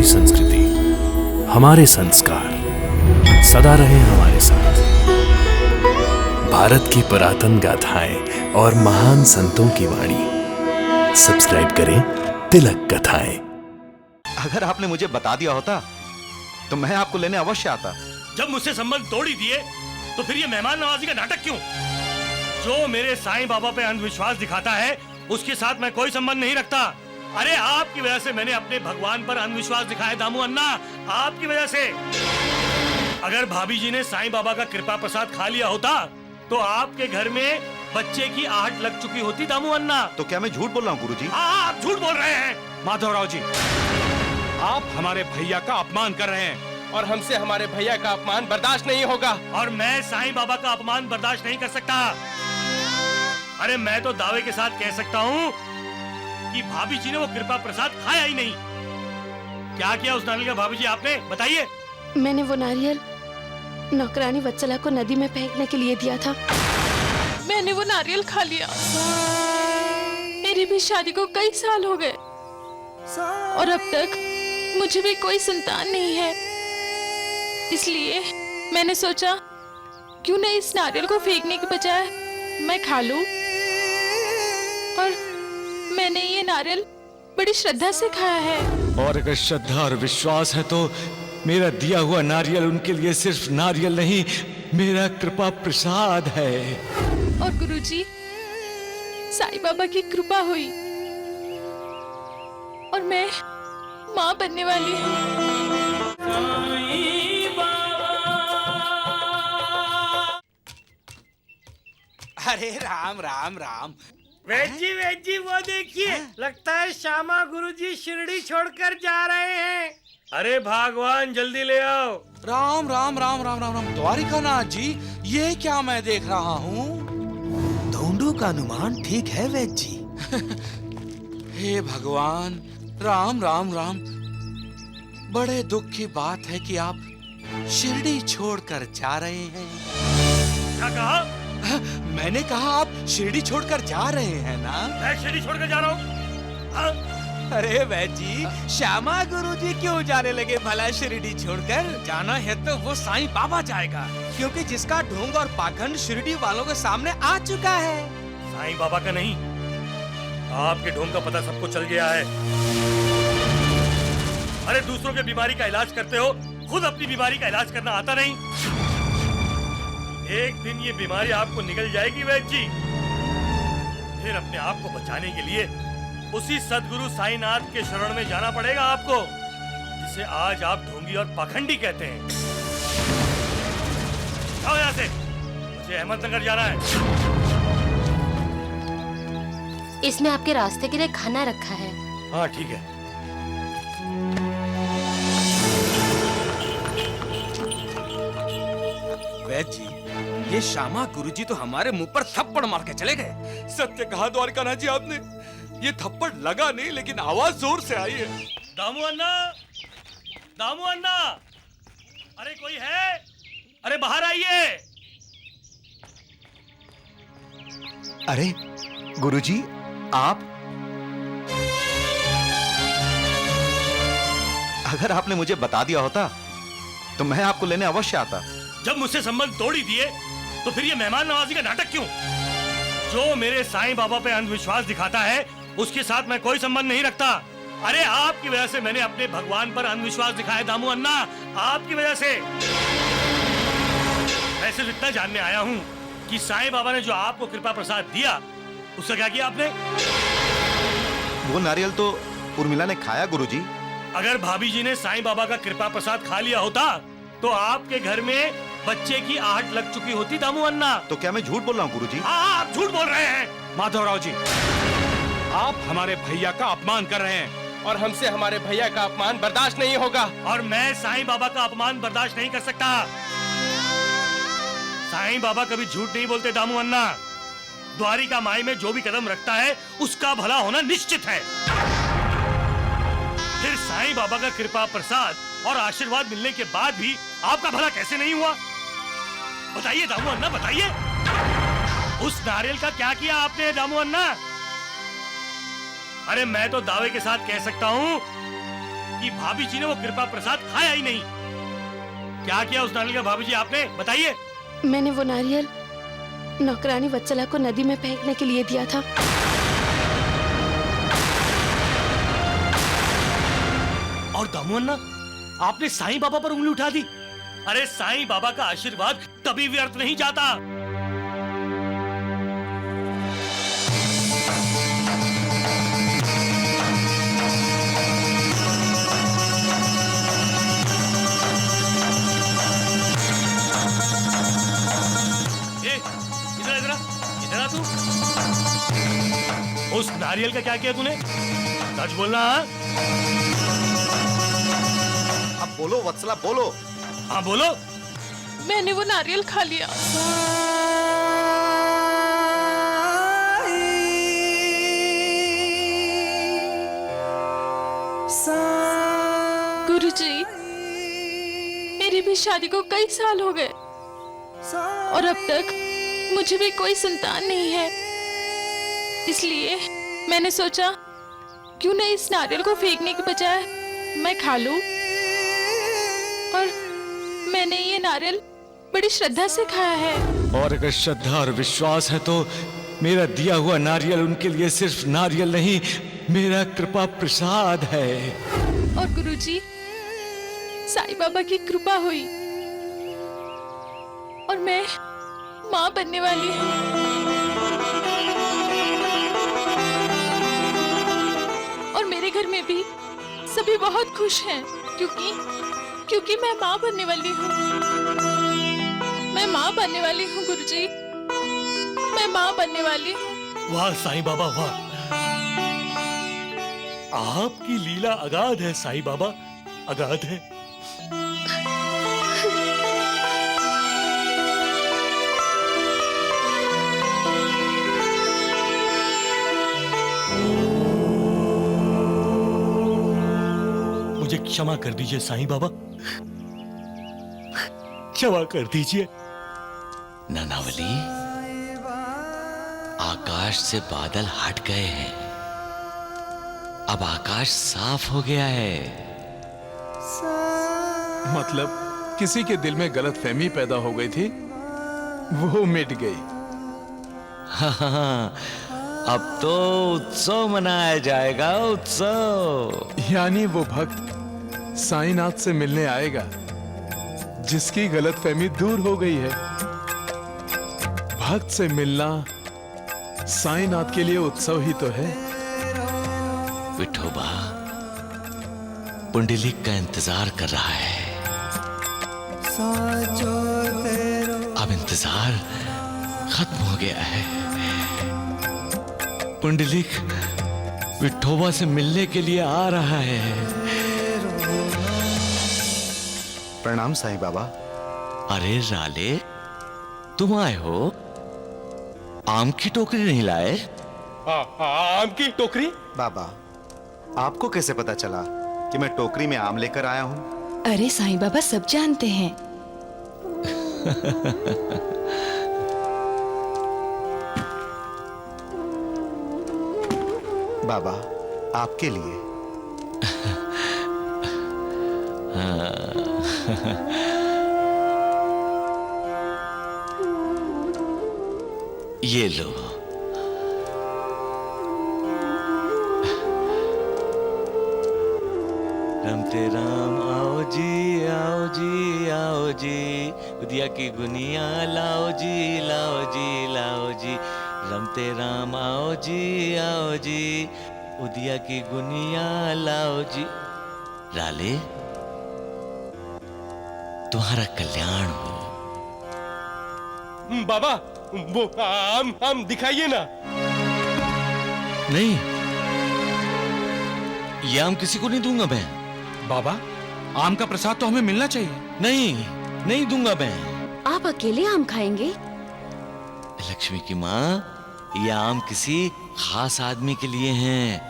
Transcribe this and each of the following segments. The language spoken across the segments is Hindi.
हमारी संस्कृति, हमारे संस्कार सदा रहे हमारे साथ। भारत की पुरातन गाथाएं और महान संतों की वाणी। सब्सक्राइब करें तिलक कथाएं। अगर आपने मुझे बता दिया होता तो मैं आपको लेने अवश्य आता। जब मुझसे संबंध तोड़ ही दिए तो फिर ये मेहमान नवाजी का नाटक क्यों? जो मेरे साईं बाबा पे अंधविश्वास दिखाता है उसके साथ मैं कोई संबंध नहीं रखता। अरे आपकी वजह से मैंने अपने भगवान पर अंधविश्वास दिखाया दामू अन्ना, आपकी वजह से। अगर भाभी जी ने साईं बाबा का कृपा प्रसाद खा लिया होता तो आपके घर में बच्चे की आहट लग चुकी होती दामू अन्ना। तो क्या मैं झूठ बोल रहा हूँ गुरुजी? आप झूठ बोल रहे हैं। माधवराव जी, आप हमारे भैया का अपमान कर रहे हैं और हमसे हमारे भैया का अपमान बर्दाश्त नहीं होगा। और मैं साईं बाबा का अपमान बर्दाश्त नहीं कर सकता। अरे मैं तो दावे के साथ कह सकता हूँ कि भाभी जी ने वो कृपा प्रसाद खाया ही नहीं। क्या किया उस नारियल का भाभी जी आपने, बताइए? मैंने वो नारियल नौकरानी वत्सला को नदी में फेंकने के लिए दिया था। मैंने वो नारियल खा लिया। मेरी भी शादी को कई साल हो गए और अब तक मुझे भी कोई संतान नहीं है। इसलिए मैंने सोचा क्यों न इस नारियल को फेंकने के बजाय मैं खा लूं। और मैंने ये नारियल बड़ी श्रद्धा से खाया है। और अगर श्रद्धा और विश्वास है तो मेरा दिया हुआ नारियल उनके लिए सिर्फ नारियल नहीं, मेरा कृपा प्रसाद है। और गुरुजी, साईं बाबा की कृपा हुई और मैं माँ बनने वाली हूँ। अरे राम राम राम। वेद जी वो देखिए, लगता है श्यामा गुरुजी शिरडी छोड़कर जा रहे हैं। अरे भगवान जल्दी ले आओ। राम राम राम राम राम राम। द्वारिकानाथ जी, ये क्या मैं देख रहा हूँ? धोंडू का अनुमान ठीक है वैद्य जी। हे भगवान, राम राम राम। बड़े दुख की बात है कि आप शिरडी छोड़कर जा रहे हैं। क्या कहा? मैंने कहा आप शिरडी छोड़कर जा रहे हैं ना? मैं शिरडी छोड़कर जा रहा हूँ। अरे वैद्य जी, श्यामा गुरुजी क्यों जाने लगे भला शिरडी छोड़कर? जाना है तो वो साईं बाबा जाएगा, क्योंकि जिसका ढोंग और पाखंड शिरडी वालों के सामने आ चुका है। साईं बाबा का नहीं, आपके ढोंग का पता सबको चल गया है। अरे दूसरों के बीमारी का इलाज करते हो, खुद अपनी बीमारी का इलाज करना आता नहीं। एक दिन ये बीमारी आपको निकल जाएगी वैद्य जी। फिर अपने आप को बचाने के लिए उसी सदगुरु साईनाथ के शरण में जाना पड़ेगा आपको, जिसे आज आप ढोंगी और पाखंडी कहते हैं। आओ यहाँ से, मुझे अहमदनगर जाना है। इसमें आपके रास्ते के लिए खाना रखा है। हाँ ठीक है। वैद्य जी, ये श्यामा गुरुजी तो हमारे मुंह पर थप्पड़ मार के चले गए। सत्य कहा द्वारिकानाथ जी आपने। ये थप्पड़ लगा नहीं, लेकिन आवाज जोर से आई है। दामू अन्ना, दामू अन्ना, अरे कोई है? अरे बाहर आइए। अरे गुरुजी, आप? अगर आपने मुझे बता दिया होता तो मैं आपको लेने अवश्य आता। जब मुझसे संबंध तोड़ ही दिए तो फिर ये मेहमान नवाजी का नाटक क्यों? जो मेरे साईं बाबा पे अंधविश्वास दिखाता है उसके साथ मैं कोई संबंध नहीं रखता। अरे आपकी वजह से मैंने अपने भगवान पर अंधविश्वास दिखाया दामू अन्ना, आपकी वजह से। मैं सिर्फ इतना जानने आया हूँ कि साईं बाबा ने जो आपको कृपा प्रसाद दिया उसका क्या किया आपने? वो नारियल तो उर्मिला ने खाया गुरुजी। अगर भाभी जी ने साईं बाबा का कृपा प्रसाद खा लिया होता तो आपके घर में बच्चे की आहट लग चुकी होती दामू अन्ना। तो क्या मैं झूठ बोल रहा हूँ गुरुजी? आप झूठ बोल रहे हैं। माधवराव जी, आप हमारे भैया का अपमान कर रहे हैं और हमसे हमारे भैया का अपमान बर्दाश्त नहीं होगा। और मैं साईं बाबा का अपमान बर्दाश्त नहीं कर सकता। साईं बाबा कभी झूठ नहीं बोलते दामू अन्ना। द्वारिका माई में जो भी कदम रखता है उसका भला होना निश्चित है। फिर साईं बाबा का कृपा प्रसाद और आशीर्वाद मिलने के बाद भी आपका भला कैसे नहीं हुआ? बताइए दामू अन्ना, बताइए। उस नारियल का क्या किया आपने दामू अन्ना? अरे मैं तो दावे के साथ कह सकता हूँ कि भाभी जी ने वो कृपा प्रसाद खाया ही नहीं। क्या किया उस नारियल का भाभी जी आपने, बताइए। मैंने वो नारियल नौकरानी वत्सला को नदी में फेंकने के लिए दिया था। और दामुअन्ना, आपने साईं बाबा पर उंगली उठा दी। अरे साईं बाबा का आशीर्वाद कभी व्यर्थ नहीं जाता। इधर आ तू। उस नारियल का क्या किया तूने? सच बोलना। हाँ अब बोलो वत्सला, बोलो। हाँ बोलो। मैंने वो नारियल खा लिया। गुरुजी, मेरी भी शादी को कई साल हो गए और अब तक मुझे भी कोई संतान नहीं है। इसलिए मैंने सोचा क्यों न इस नारियल को फेंकने के बजाय मैं खा लूं। और मैंने ये नारियल बड़ी श्रद्धा से खाया है। और अगर श्रद्धा और विश्वास है तो मेरा दिया हुआ नारियल उनके लिए सिर्फ नारियल नहीं, मेरा कृपा प्रसाद है। और गुरुजी, साईं बाबा की कृपा हुई और मैं माँ बनने वाली हूँ। और मेरे घर में भी सभी बहुत खुश हैं क्योंकि मैं माँ बनने वाली हूँ। मैं माँ बनने वाली हूँ गुरुजी, मैं माँ बनने वाली हूँ। वाह साईं बाबा वाह, आपकी लीला अगाध है साईं बाबा, अगाध है। मुझे क्षमा कर दीजिए साईं बाबा, क्षमा कर दीजिए। नानावली, आकाश से बादल हट गए हैं, अब आकाश साफ हो गया है। मतलब किसी के दिल में गलतफहमी पैदा हो गई थी, वो मिट गई। हाँ, अब तो उत्सव मनाया जाएगा, उत्सव। यानी वो भक्त साईनाथ से मिलने आएगा जिसकी गलतफहमी दूर हो गई है। भक्त से मिलना साईनाथ के लिए उत्सव ही तो है। विठोबा पुंडलिक का इंतजार कर रहा है। अब इंतजार खत्म हो गया है। पुंडलिक विठोबा से मिलने के लिए आ रहा है। प्रणाम साईं बाबा। अरे राले, तुम आए हो? आम की टोकरी नहीं लाए? आम की टोकरी? बाबा, आपको कैसे पता चला कि मैं टोकरी में आम लेकर आया हूँ? अरे साईं बाबा सब जानते हैं। बाबा, आपके लिए। ये लो। रमते राम आओ जी, आओ जी, आओ जी, उदिया की गुनिया लाओ जी, लाओ जी, लाओ जी। रमते राम आओ जी, आओ जी, उदिया की गुनिया लाओ जी। राले, तुम्हारा कल्याण हो। बाबा, वो आम दिखाइए ना। नहीं, ये आम किसी को नहीं दूंगा मैं। बाबा, आम का प्रसाद तो हमें मिलना चाहिए। नहीं, नहीं दूंगा मैं। आप अकेले आम खाएंगे? लक्ष्मी की माँ, ये आम किसी खास आदमी के लिए हैं,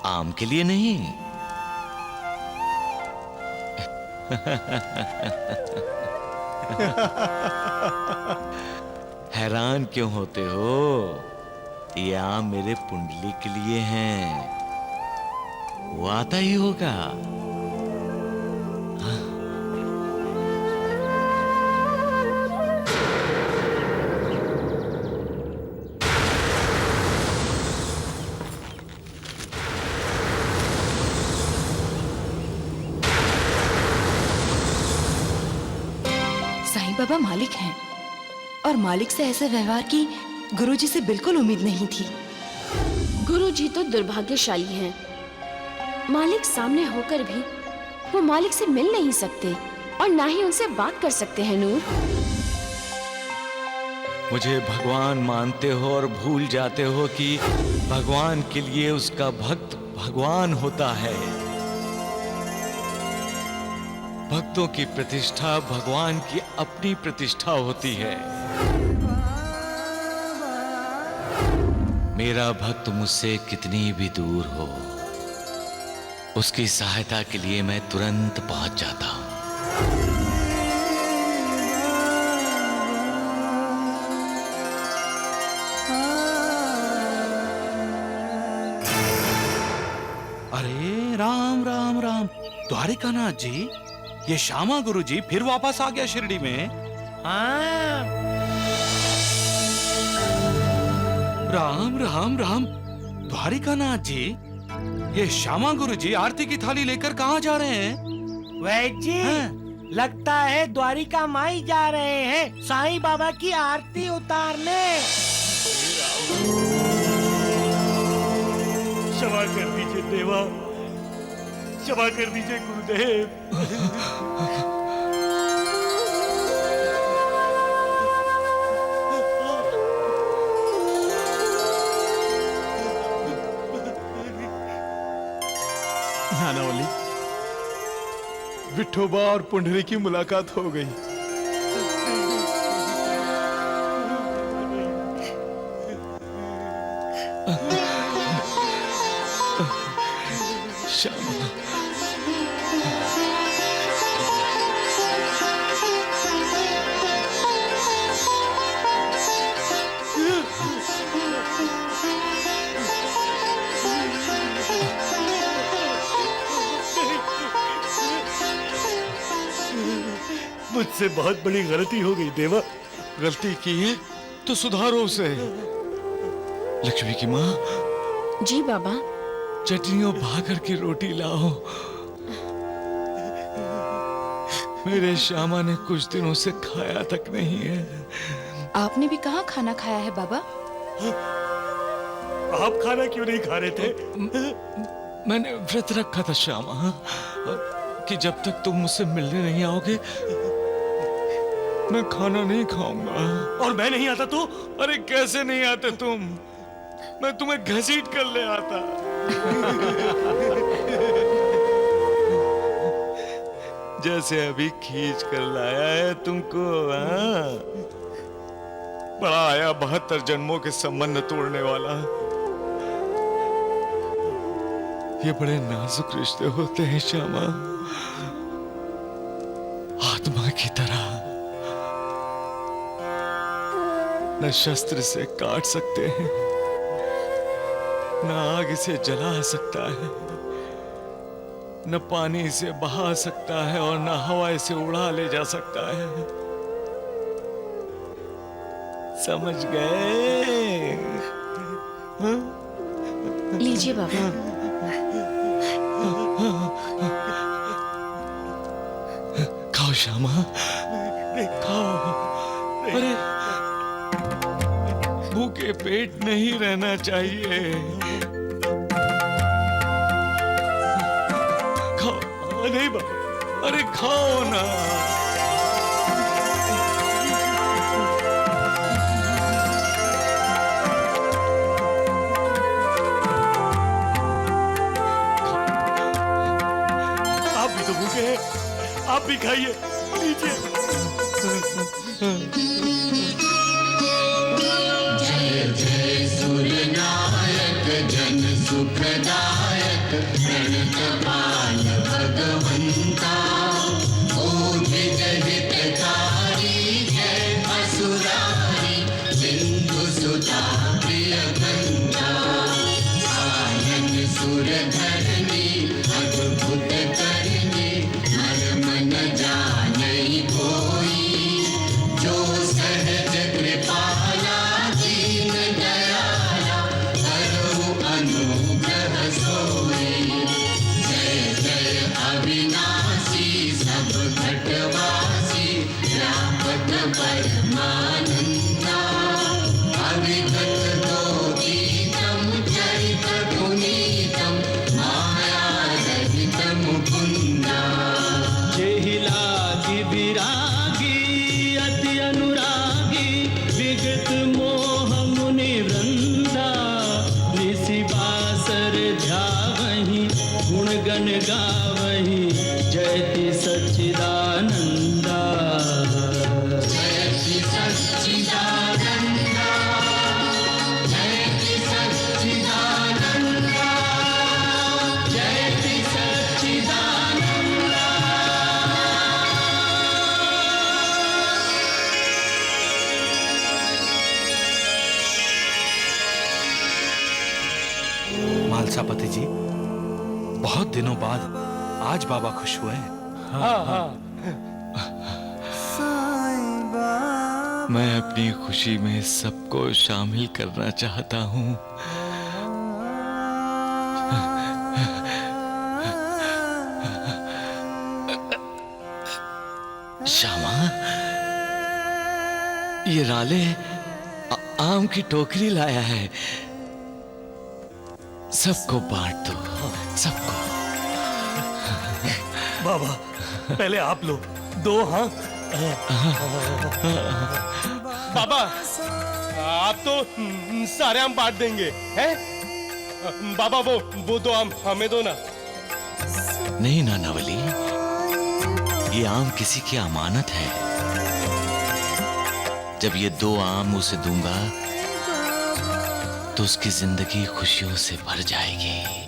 आम के लिए नहीं। हैरान क्यों होते हो? ये आम मेरे पुंडली के लिए हैं। वो आता ही होगा। साईं बाबा मालिक हैं और मालिक से ऐसे व्यवहार की गुरुजी से बिल्कुल उम्मीद नहीं थी। गुरुजी तो दुर्भाग्यशाली हैं। मालिक सामने होकर भी वो मालिक से मिल नहीं सकते और ना ही उनसे बात कर सकते हैं। नूर, मुझे भगवान मानते हो और भूल जाते हो कि भगवान के लिए उसका भक्त भगवान होता है। भक्तों की प्रतिष्ठा भगवान की अपनी प्रतिष्ठा होती है। मेरा भक्त मुझसे कितनी भी दूर हो, उसकी सहायता के लिए मैं तुरंत पहुंच जाता हूं। अरे राम राम राम, द्वारिकानाथ जी, ये श्यामा गुरुजी फिर वापस आ गया शिरडी में। हाँ। राम राम राम, द्वारिकानाथ जी, ये श्यामा गुरुजी आरती की थाली लेकर कहाँ जा रहे हैं? वैद्य जी, लगता है द्वारिका माई जा रहे हैं साईं बाबा की आरती उतारने। क्षमा कर दीजिए देवा, क्षमा कर दीजिए गुरुदेव। नानावली, विठोबा और पुंडरी की मुलाकात हो गई। श्यामा, मुझसे बहुत बड़ी गलती हो गई देवा। गलती की है तो सुधारो उसे। लक्ष्मी की माँ, जी बाबा। चटनी और भाकर की रोटी लाओ। मेरे श्यामा ने कुछ दिनों से खाया तक नहीं है। आपने भी कहाँ खाना खाया है बाबा? आप खाना क्यों नहीं खा रहे थे? मैंने व्रत रखा था श्यामा कि जब तक तुम मुझसे मिलने नहीं आओगे मैं खाना नहीं खाऊंगा। और मैं नहीं आता तो? अरे कैसे नहीं आते तुम? मैं तुम्हें घसीट कर ले आता। जैसे अभी खींच कर लाया है तुमको। हाँ, बड़ा आया 72 जन्मों के संबंध तोड़ने वाला। ये बड़े नाजुक रिश्ते होते हैं श्यामा, आत्मा की तरह। न शस्त्र से काट सकते हैं, न आग से जला सकता है, न पानी से बहा सकता है और न हवा से उड़ा ले जा सकता है। समझ गए? हाँ? लीजिए बाबा। खाओ श्यामा, खाओ। अरे भूखे पेट नहीं रहना चाहिए। खाओ। नहीं बाबा, अरे खाओ ना। आप भी तो भूखे हैं, आप भी खाइए, लीजिए। जय जय सूर्यनायक जन सुखदायक प्रणतपाल भगवंता, ओम हितकारी जय असुरारी सिंधु सुता प्रिय कंता, आनंद सुर धरणी गण गावहि जयति सच्चिदानंदा जयति सच्चिदानंदा जयति सच्चिदानंदा जयति सच्चिदानंदा। मालसापति जी, बहुत दिनों बाद आज बाबा खुश हुए हैं। मैं अपनी खुशी में सबको शामिल करना चाहता हूँ। श्यामा, ये राले आम की टोकरी लाया है, सबको बांट दो, सबको। बाबा, पहले आप लो, दो। हाँ बाबा, आप तो सारे आम बांट देंगे, हैं? बाबा, वो दो आम हमें दो ना। नहीं नानावली, ये आम किसी की अमानत है। जब ये दो आम उसे दूंगा तो उसकी जिंदगी खुशियों से भर जाएगी।